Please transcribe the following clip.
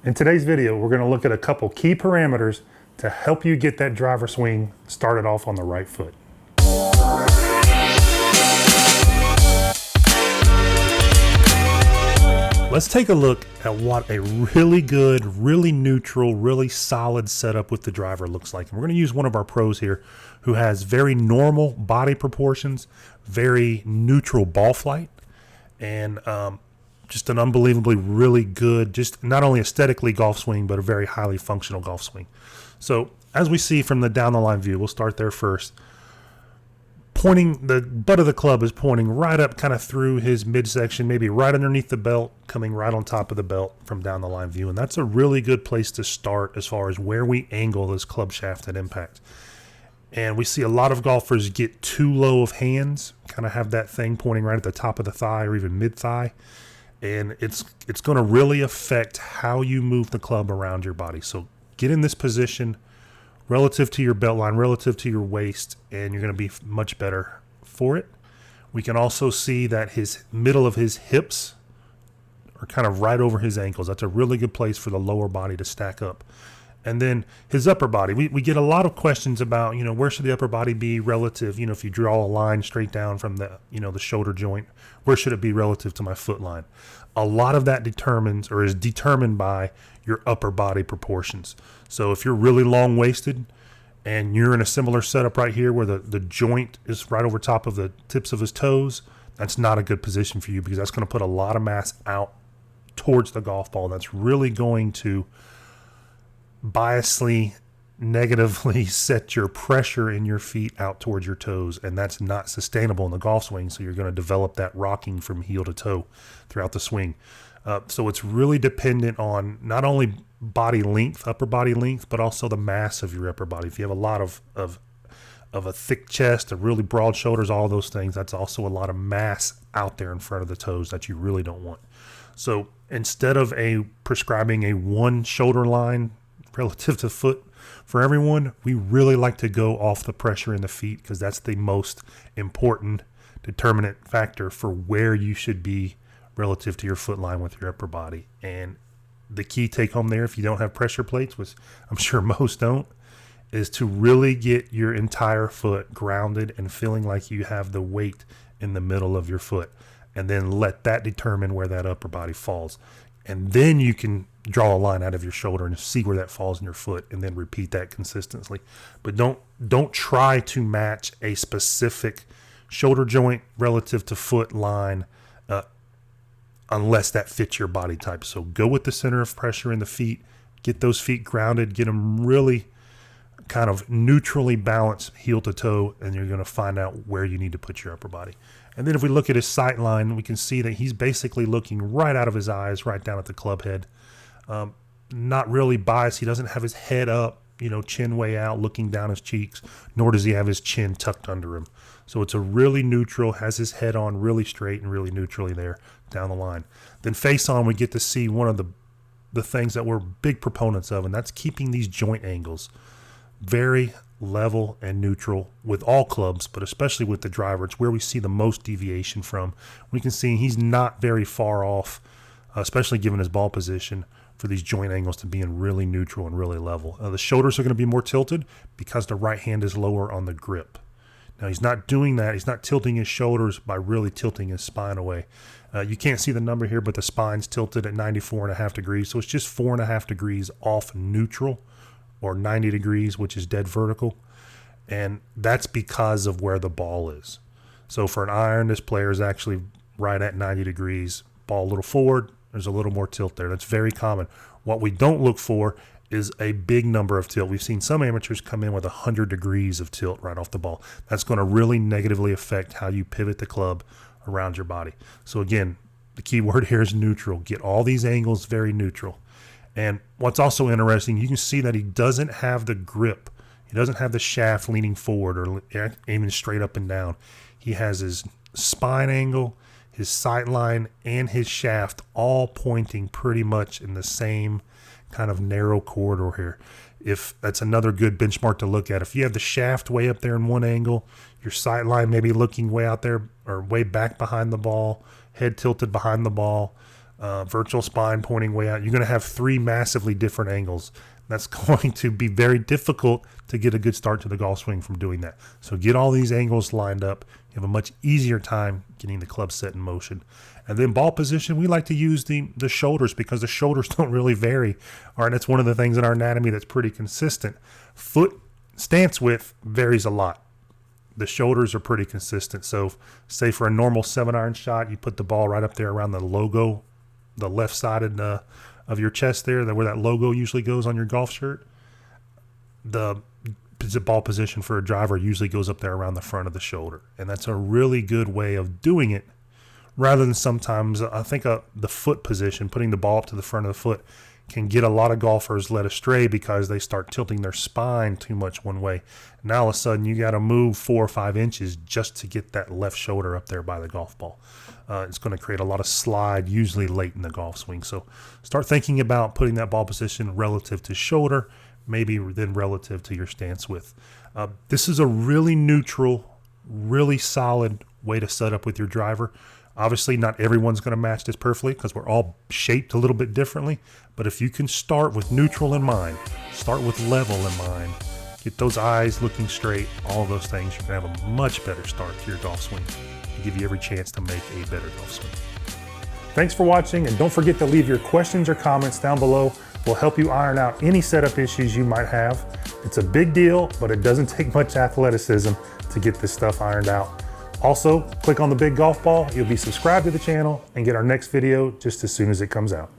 In today's video, we're going to look at a couple key parameters to help you get that driver swing started off on the right foot. Let's take a look at what a really good, really neutral, really solid setup with the driver looks like. And we're going to use one of our pros here who has very normal body proportions, very neutral ball flight, and just an unbelievably really good, just not only aesthetically golf swing, but a very highly functional golf swing. So as we see from the down the line view, we'll start there first. Pointing, the butt of the club is pointing right up kind of through his midsection, maybe right underneath the belt, coming right on top of the belt from down the line view. And that's a really good place to start as far as where we angle this club shaft at impact. And we see a lot of golfers get too low of hands, kind of have that thing pointing right at the top of the thigh or even mid-thigh. And it's going to really affect how you move the club around your body. So get in this position relative to your belt line, relative to your waist, and you're going to be much better for it. We can also see that his middle of his hips are kind of right over his ankles. That's a really good place for the lower body to stack up. And then his upper body, we get a lot of questions about, where should the upper body be relative, if you draw a line straight down from the, the shoulder joint, where should it be relative to my foot line? A lot of that determines or is determined by your upper body proportions. So if you're really long waisted and you're in a similar setup right here where the joint is right over top of the tips of his toes, that's not a good position for you because that's going to put a lot of mass out towards the golf ball. That's really going to biasly negatively set your pressure in your feet out towards your toes, and that's not sustainable in the golf swing. So you're going to develop that rocking from heel to toe throughout the swing. So it's really dependent on not only body length, upper body length, but also the mass of your upper body. If you have a lot of a thick chest, a really broad shoulders, all those things, that's also a lot of mass out there in front of the toes that you really don't want. So instead of prescribing a one shoulder line relative to foot for everyone, we really like to go off the pressure in the feet because that's the most important determinant factor for where you should be relative to your foot line with your upper body. And the key take home there, if you don't have pressure plates, which I'm sure most don't, is to really get your entire foot grounded and feeling like you have the weight in the middle of your foot, and then let that determine where that upper body falls. And then you can draw a line out of your shoulder and see where that falls in your foot, and then repeat that consistently. But don't try to match a specific shoulder joint relative to foot line unless that fits your body type. So go with the center of pressure in the feet, get those feet grounded, get them really kind of neutrally balanced heel to toe, and you're going to find out where you need to put your upper body. And then if we look at his sight line, we can see that he's basically looking right out of his eyes, right down at the club head. Not really biased. He doesn't have his head up, chin way out, looking down his cheeks, nor does he have his chin tucked under him. So it's a really neutral, has his head on really straight and really neutrally there down the line. Then face on, we get to see one of the things that we're big proponents of, and that's keeping these joint angles very level and neutral with all clubs, but especially with the driver. It's where we see the most deviation from. We can see he's not very far off, especially given his ball position, for these joint angles to be in really neutral and really level. The shoulders are going to be more tilted because the right hand is lower on the grip. Now he's not doing that. He's not tilting his shoulders by really tilting his spine away. You can't see the number here, but the spine's tilted at 94.5 degrees. So it's just 4.5 degrees off neutral, or 90 degrees, which is dead vertical. And that's because of where the ball is. So for an iron, this player is actually right at 90 degrees. Ball a little forward, there's a little more tilt there. That's very common. What we don't look for is a big number of tilt. We've seen some amateurs come in with 100 degrees of tilt right off the ball. That's going to really negatively affect how you pivot the club around your body. So again, the key word here is neutral. Get all these angles very neutral. And what's also interesting, you can see that he doesn't have the grip. He doesn't have the shaft leaning forward or aiming straight up and down. He has his spine angle, his sight line, and his shaft all pointing pretty much in the same kind of narrow corridor here. If that's another good benchmark to look at. If you have the shaft way up there in one angle, your sight line maybe looking way out there or way back behind the ball, head tilted behind the ball, virtual spine pointing way out. You're going to have 3 massively different angles. That's going to be very difficult to get a good start to the golf swing from doing that. So get all these angles lined up. You have a much easier time getting the club set in motion. And then ball position, we like to use the shoulders because the shoulders don't really vary. All right, that's one of the things in our anatomy that's pretty consistent. Foot stance width varies a lot. The shoulders are pretty consistent. So say for a normal 7-iron shot, you put the ball right up there around the logo, the left side of your chest there, where that logo usually goes on your golf shirt. The ball position for a driver usually goes up there around the front of the shoulder. And that's a really good way of doing it, rather than sometimes, I think the foot position, putting the ball up to the front of the foot, can get a lot of golfers led astray because they start tilting their spine too much one way. Now all of a sudden you got to move 4 or 5 inches just to get that left shoulder up there by the golf ball. It's going to create a lot of slide, usually late in the golf swing. So start thinking about putting that ball position relative to shoulder, maybe then relative to your stance width. This is a really neutral, really solid way to set up with your driver. Obviously, not everyone's going to match this perfectly because we're all shaped a little bit differently. But if you can start with neutral in mind, start with level in mind, get those eyes looking straight, all of those things, you're going to have a much better start to your golf swing and give you every chance to make a better golf swing. Thanks for watching, and don't forget to leave your questions or comments down below. We'll help you iron out any setup issues you might have. It's a big deal, but it doesn't take much athleticism to get this stuff ironed out. Also, click on the big golf ball. You'll be subscribed to the channel and get our next video just as soon as it comes out.